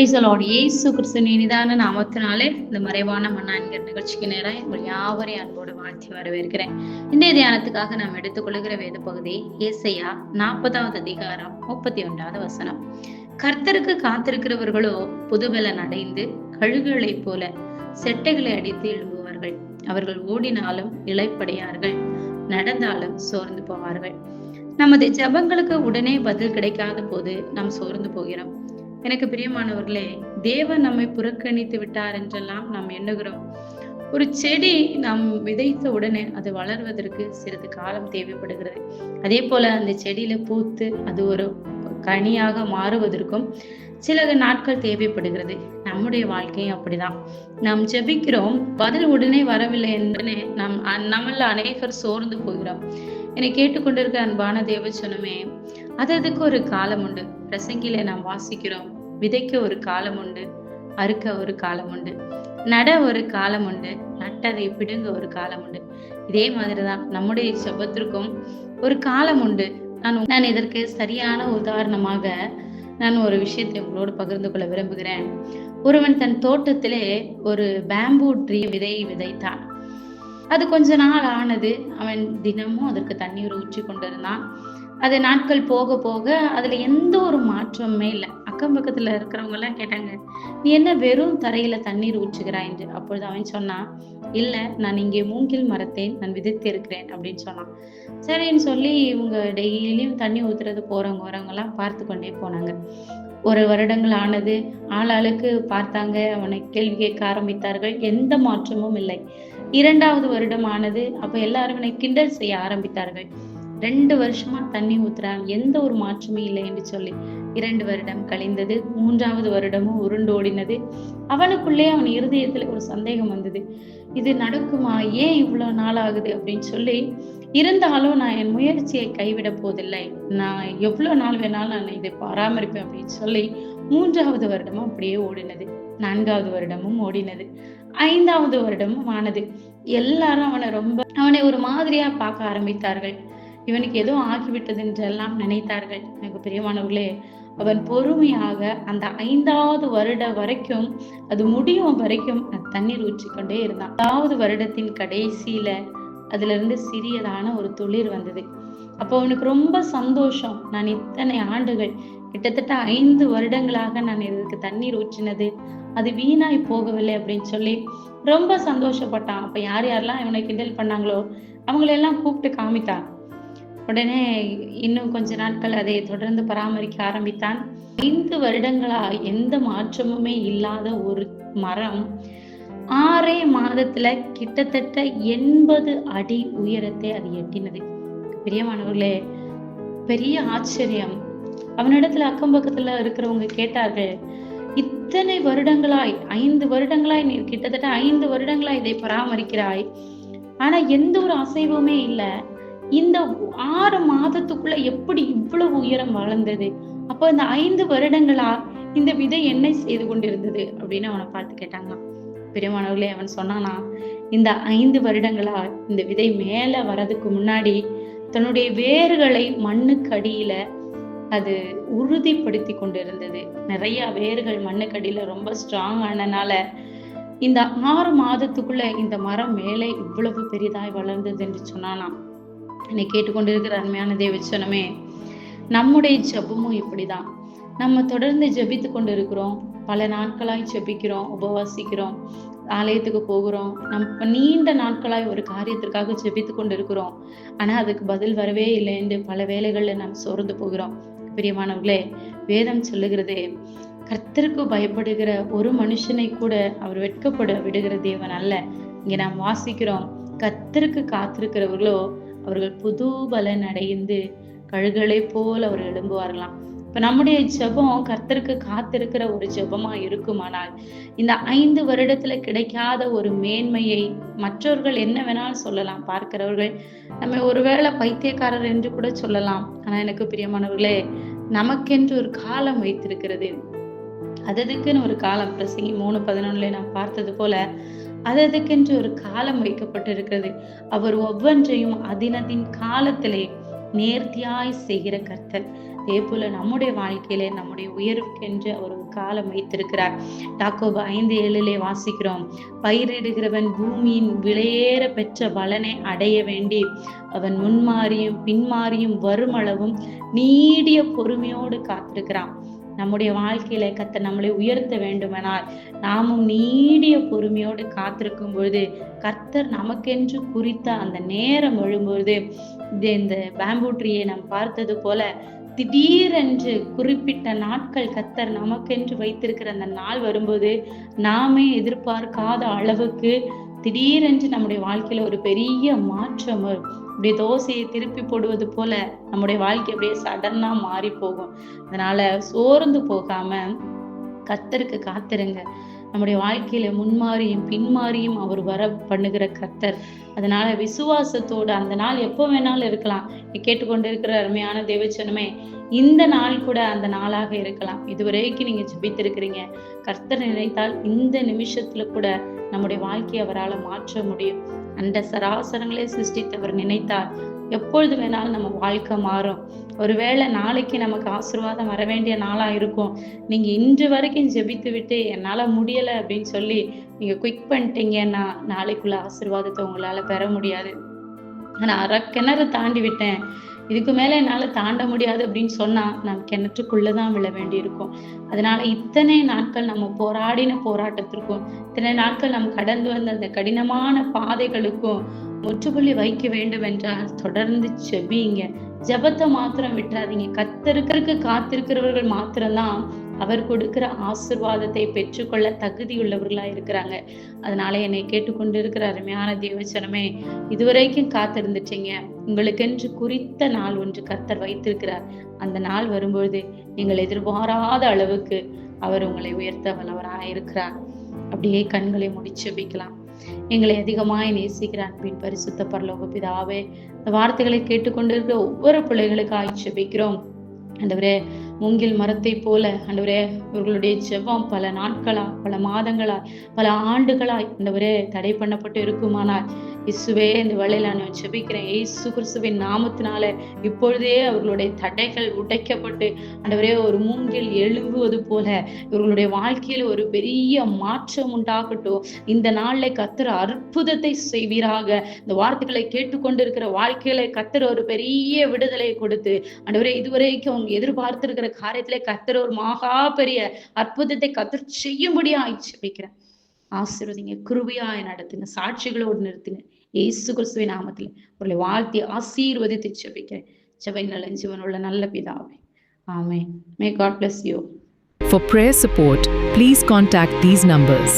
Praise the Lord. இயேசு கிறிஸ்துவின் இனிதான நாமத்தினாலே இந்த மறைவான மன்னா என்கிற நிகழ்ச்சிக்கு நேராக உங்கள் யாவரையும் அன்போடு வாழ்த்தி வரவேற்கிறேன். இன்றைய தியானத்துக்காக நாம் எடுத்துக்கொள்கிற வேத பகுதி ஏசாயா 40வது அதிகாரம் 31வது வசனம். கர்த்தருக்கு காத்திருக்கிறவர்களோ புதுபலன் அடைந்து கழுகுகளைப் போல செட்டைகளை அடித்து எழும்புவார்கள். அவர்கள் ஓடினாலும் இளைப்படையார்கள், நடந்தாலும் சோர்ந்து போவார்கள். நமது ஜெபங்களுக்கு உடனே பதில் கிடைக்காத போது நாம் சோர்ந்து போகிறோம். எனக்கு பிரியமானவர்களே, தேவன் நம்மை புறக்கணித்து விட்டார் என்றெல்லாம் நாம் எண்ணுகிறோம். ஒரு செடி நாம் விதைத்த உடனே அது வளர்வதற்கு சிறிது காலம் தேவைப்படுகிறது. அதே போல அந்த செடியில பூத்து அது ஒரு கனியாக மாறுவதற்கும் சில நாட்கள் தேவைப்படுகிறது. நம்முடைய வாழ்க்கையும் அப்படிதான். நாம் ஜெபிக்கிறோம், பதில் உடனே வரவில்லை என்று நம்மள அநேகர் சோர்ந்து போகிறோம். என்னை கேட்டுக்கொண்டிருக்க அன்பான தேவச்சனமே, அதுக்கு ஒரு காலம் உண்டு. பிரசங்கில நாம் வாசிக்கிறோம், விதைக்க ஒரு காலம் உண்டு, அறுக்க ஒரு காலம் உண்டு, நட ஒரு காலம் உண்டு, நட்டதை பிடுங்க ஒரு காலம் உண்டு. இதே மாதிரிதான் நம்முடைய ஜெபத்திற்கும் ஒரு காலம் உண்டு. நான் இதற்கு சரியான உதாரணமாக நான் ஒரு விஷயத்தை உங்களோடு பகிர்ந்து கொள்ள விரும்புகிறேன். ஒருவன் தன் தோட்டத்திலே ஒரு பேம்பூ ட்ரீ விதையை விதைத்தான். அது கொஞ்ச நாள் ஆனது. அவன் தினமும் அதற்கு தண்ணீர் ஊற்றி கொண்டிருந்தான். அது நாட்கள் போக போக அதுல எந்த ஒரு மாற்றமுமே இல்லை. அக்கம் பக்கத்துல இருக்கிறவங்க எல்லாம் கேட்டாங்க, நீ என்ன வெறும் தரையில தண்ணீர் ஊற்றுகிறாய் என்று. அப்பொழுது அவன் சொன்னான், இல்ல, நான் இங்கே மூங்கில் மரத்தை நான் விதைத்து இருக்கிறேன் அப்படின்னு சொன்னான். சரின்னு சொல்லி இவங்க டெய்லியும் தண்ணி ஊத்துறது போறவங்க வரவங்க எல்லாம் பார்த்து கொண்டே போனாங்க. ஒரு வருடங்கள் ஆனது. ஆளாளுக்கு பார்த்தாங்க, அவனை கேள்வி கேட்க ஆரம்பித்தார்கள். எந்த மாற்றமும் இல்லை. 2வது வருடம் ஆனது. அப்ப எல்லாரும் அவனை கிண்டல் செய்ய ஆரம்பித்தார்கள். 2 வருஷமா தண்ணி ஊத்துறான், எந்த ஒரு மாற்றமே இல்லை என்று சொல்லி 2 வருடம் கழிந்தது. 3வது வருடமும் உருண்டோடினது. அவனுக்குள்ளே அவன் இருதயத்துல ஒரு சந்தேகம் வந்தது, இது நடக்குமா, ஏன் இவ்வளவு நாள் ஆகுது அப்படின்னு சொல்லி. இருந்தாலும் நான் என் முயற்சியை கைவிட போதில்லை, நான் எவ்வளவு நாள் வேணாலும் நான் இதை பராமரிப்பேன் அப்படின்னு சொல்லி 3வது வருடமும் அப்படியே ஓடினது. 4வது வருடமும் ஓடினது. 5வது வருடமும் ஆனது. எல்லாரும் அவனை ஒரு மாதிரியா பார்க்க ஆரம்பித்தார்கள். இவனுக்கு ஏதோ ஆகிவிட்டது என்றெல்லாம் நினைத்தார்கள். எனக்கு பிரியமானவர்களே, அவன் பொறுமையாக அந்த 5வது வருட வரைக்கும், அது முடியும் வரைக்கும் தண்ணீர் ஊற்றிக்கொண்டே இருந்தான். 5வது வருடத்தின் கடைசியில அதுல இருந்து சிறியதான ஒரு துளிர் வந்தது. அப்போ அவனுக்கு ரொம்ப சந்தோஷம். நான் இத்தனை ஆண்டுகள், கிட்டத்தட்ட 5 வருடங்களாக நான் இதுக்கு தண்ணீர் ஊற்றினது அது வீணாய் போகவில்லை அப்படின்னு சொல்லி ரொம்ப சந்தோஷப்பட்டான். அப்ப யார் யாரெல்லாம் இவனை கிண்டல் பண்ணாங்களோ அவங்களெல்லாம் கூப்பிட்டு காமித்தான். உடனே இன்னும் கொஞ்ச நாட்கள் அதை தொடர்ந்து பராமரிக்க ஆரம்பித்தான். 5 வருடங்களா எந்த மாற்றமுமே இல்லாத ஒரு மரம் 6 மாதத்துல கிட்டத்தட்ட 80 அடி உயரத்தை அது எட்டினது. பிரியமானவர்களே, பெரிய ஆச்சரியம். அவனிடத்துல அக்கம் பக்கத்துல இருக்கிறவங்க கேட்டார்கள், இத்தனை வருடங்களாய் 5 வருடங்களாய் நீ கிட்டத்தட்ட 5 வருடங்களாய் இதை பராமரிக்கிறாய், ஆனா எந்த ஒரு அசைவுமே இல்லை. இந்த 6 மாதத்துக்குள்ள எப்படி இவ்வளவு உயரம் வளர்ந்தது? அப்போ இந்த 5 வருடங்களா இந்த விதை என்ன செய்து கொண்டிருந்தது அப்படின்னு அவனை பார்த்து கேட்டாங்களாம். பிரியமானவர்களே, அவன் சொன்னானா, இந்த 5 வருடங்களா இந்த விதை மேல வர்றதுக்கு முன்னாடி தன்னுடைய வேர்களை மண்ணுக்கு அடியில அது உறுதிப்படுத்தி கொண்டிருந்தது. நிறைய வேர்கள் மண்ணுக்கு அடியில ரொம்ப ஸ்ட்ராங் ஆனனால இந்த 6 மாதத்துக்குள்ள இந்த மரம் மேலே இவ்வளவு பெரிதாய் வளர்ந்தது என்று சொன்னானா. என்னை கேட்டுக்கொண்டிருக்கிற அருமையான தேவச்சனமே, நம்முடைய ஜெபமும் இப்படிதான். நம்ம தொடர்ந்து ஜெபித்து கொண்டு இருக்கிறோம். பல நாட்களாய் ஜெபிக்கிறோம், உபவாசிக்கிறோம், ஆலயத்துக்கு போகிறோம். நம்ம நீண்ட நாட்களாய் ஒரு காரியத்திற்காக ஜெபித்து கொண்டு இருக்கிறோம். ஆனா அதுக்கு பதில் வரவே இல்லை என்று பல வேளைகள்ல நாம் சோர்ந்து போகிறோம். பிரியமானவர்களே, வேதம் சொல்லுகிறது, கர்த்தருக்கு பயப்படுகிற ஒரு மனுஷனை கூட அவர் வெட்கப்பட விடுகிற தேவன் அல்ல. இங்க நாம் வாசிக்கிறோம், கர்த்தருக்கு காத்திருக்கிறவர்களோ அவர்கள் புது பலன் அடைந்து கழுகுகளை போல் அவர் எழும்புவார்களாம். இப்ப நம்முடைய ஜெபம் கர்த்தருக்கு காத்திருக்கிற ஒரு ஜெபமா இருக்குமானால், இந்த 5 வருடத்துல கிடைக்காத ஒரு மேன்மையை மற்றவர்கள் என்ன வேணாலும் சொல்லலாம். பார்க்கிறவர்கள் நம்ம ஒருவேளை பைத்தியக்காரர் என்று கூட சொல்லலாம். ஆனா எனக்கு பிரியமானவர்களே, நமக்கென்று ஒரு காலம் வைத்திருக்கிறது. அதுக்குன்னு ஒரு காலம். பிரசங்கி 3:11 நாம் பார்த்தது போல அதுக்கென்று ஒரு காலம் வைக்கப்பட்டிருக்கிறது. அவர் ஒவ்வொன்றையும் அதினதின் காலத்திலே நேர்த்தியாய் செய்கிற கர்த்தர். அதே போல நம்முடைய வாழ்க்கையிலே நம்முடைய உயர்வுக்கென்று அவர் ஒரு காலம் வைத்திருக்கிறார். யாக்கோபு 5:7 வாசிக்கிறோம், பயிரிடுகிறவன் பூமியின் விலையேற பெற்ற பலனை அடைய வேண்டி அவன் முன்மாறியும் பின்மாறியும் வருமளவும் நீடிய பொறுமையோடு காத்திருக்கிறான். நம்முடைய வாழ்க்கையில கர்த்தர் நம்மளை உயர்த்த வேண்டுமானால் நாமும் நீடிய பொறுமையோடு காத்திருக்கும் பொழுது கர்த்தர் நமக்கென்று குறித்த அந்த நேரம் வரும்பொழுது இந்த பேம்பூ ட்ரீயை நாம் பார்த்தது போல திடீரென்று குறிப்பிட்ட நாட்கள் கர்த்தர் நமக்கென்று வைத்திருக்கிற அந்த நாள் வரும்போது நாமே எதிர்பார்க்காத அளவுக்கு திடீரென்று நம்முடைய வாழ்க்கையில ஒரு பெரிய மாற்றம் வரும். அப்படியே தோசையை திருப்பி போடுவது போல நம்முடைய வாழ்க்கை அப்படியே சடனா மாறி போகும். அதனால சோர்ந்து போகாம கர்த்தருக்கு காத்திருங்க. நம்முடைய வாழ்க்கையில முன்மாறியும் பின்மாறியும் அவர் வர பண்ணுகிற கர்த்தர். அதனால விசுவாசத்தோடு அந்த நாள் எப்போ வேணாலும் இருக்கலாம். கேட்டுக்கொண்டு இருக்கிற அருமையான தேவச்சனமே, இந்த நாள் கூட அந்த நாளாக இருக்கலாம். இதுவரைக்கும் நீங்க ஜெபித்திருக்கிறீங்க. கர்த்தர் நினைத்தால் இந்த நிமிஷத்துல கூட நம்முடைய வாழ்க்கையை அவரால் மாற்ற முடியும். அந்த சராசரங்களே சிருஷ்டித்தவர் நினைத்தால் எப்பொழுது வேணாலும் நம்ம வாழ்க்கை மாறும். ஒருவேளை நாளைக்கு நமக்கு ஆசீர்வாதம் வர வேண்டிய நாளா இருக்கும். நீங்க இன்று வரைக்கும் ஜெபித்து விட்டு என்னால முடியல அப்படின்னு சொல்லி நீங்க குயிக் பண்ணிட்டீங்கன்னா நாளைக்குள்ள ஆசீர்வாதத்தை உங்களால பெற முடியாது. நான் அரை கிணறு தாண்டி விட்டேன், இதுக்கு மேல என்னால தாண்ட முடியாது அப்படின்னு சொன்னா நம்ம கிணற்றுக்குள்ளதான் விழ வேண்டி இருக்கும். அதனால இத்தனை நாட்கள் நம்ம போராடின போராட்டத்திற்கும் இத்தனை நாட்கள் நம்ம கடந்து வந்த அந்த கடினமான பாதைகளுக்கும் முற்றுப்புள்ளி வைக்க வேண்டும் என்றால் தொடர்ந்து ஜெபிங்க. ஜெபத்தை மாத்திரம் விட்டுறாதீங்க. கர்த்தருக்கு காத்திருக்கிறவர்கள் மாத்திரம்தான் அவர் கொடுக்கிற ஆசீர்வாதத்தை பெற்றுக்கொள்ள தகுதியுள்ளவர்களா இருக்கிறாங்க. அதனால என்னை கேட்டுக்கொண்டு இருக்கிற அருமையான தேவச்சனமே, இதுவரைக்கும் காத்திருந்துட்டீங்க. உங்களுக்கென்று குறித்த நாள் ஒன்று கர்த்தர் வைத்திருக்கிறார். அந்த நாள் வரும்பொழுது நீங்கள் எதிர்பாராத அளவுக்கு அவர் உங்களை உயர்த்த வல்லவராக இருக்கிறார். அப்படியே கண்களை முடிச்சு ஜெபிக்கலாம். எங்களை அதிகமாய் நேசிக்கிற அன்பின் பரிசுத்த பரலோக பிதாவே, இந்த வார்த்தைகளை கேட்டுக்கொண்டிருக்கிற ஒவ்வொரு பிள்ளைகளுக்காய் ஜெபிக்கிறோம். ஆண்டவரே, மூங்கில் மரத்தை போல ஆண்டவரே இவர்களுடைய ஜெபம் பல நாட்களா, பல மாதங்களா, பல ஆண்டுகளாய் ஆண்டவரே தடை பண்ணப்பட்டு இருக்குமானால் இயேசுவே இந்த வேளையில நான் ஜெபிக்கிறேன். இயேசு கிறிஸ்துவின் நாமத்தினால இப்பொழுதே அவர்களுடைய தடைகள் உடைக்கப்பட்டு ஆண்டவரே ஒரு மூங்கில் எழும்புவது போல இவர்களுடைய வாழ்க்கையில ஒரு பெரிய மாற்றம் உண்டாகட்டும். இந்த நாள்ல கர்த்தர் அற்புதத்தை செய்வீராக. இந்த வார்த்தைகளை கேட்டுக்கொண்டிருக்கிற வாழ்க்கையில கர்த்தர் ஒரு பெரிய விடுதலை கொடுத்து ஆண்டவரே இதுவரைக்கும் அவங்க எதிர்பார்த்திருக்கிற காரியத்திலே கர்த்தர் ஒரு மகா பெரிய அற்புதத்தை கர்த்தர் செய்யும்படியாய் ஜெபிக்கிறேன். ஆசீர்வதிங்க, கிருபையாய் நடத்துங்க, சாட்சிகளோடு நிறுத்துங்க. இயேசு கிறிஸ்துவின் நாமத்தில் உங்களை வாழ்த்தி ஆசீர்வதித்து ஜெபிக்கிறேன். ஜெப நல்ல ஜீவனுள்ள நல்ல பிதாவே, ஆமென். May God bless you. For prayer support, please contact these numbers.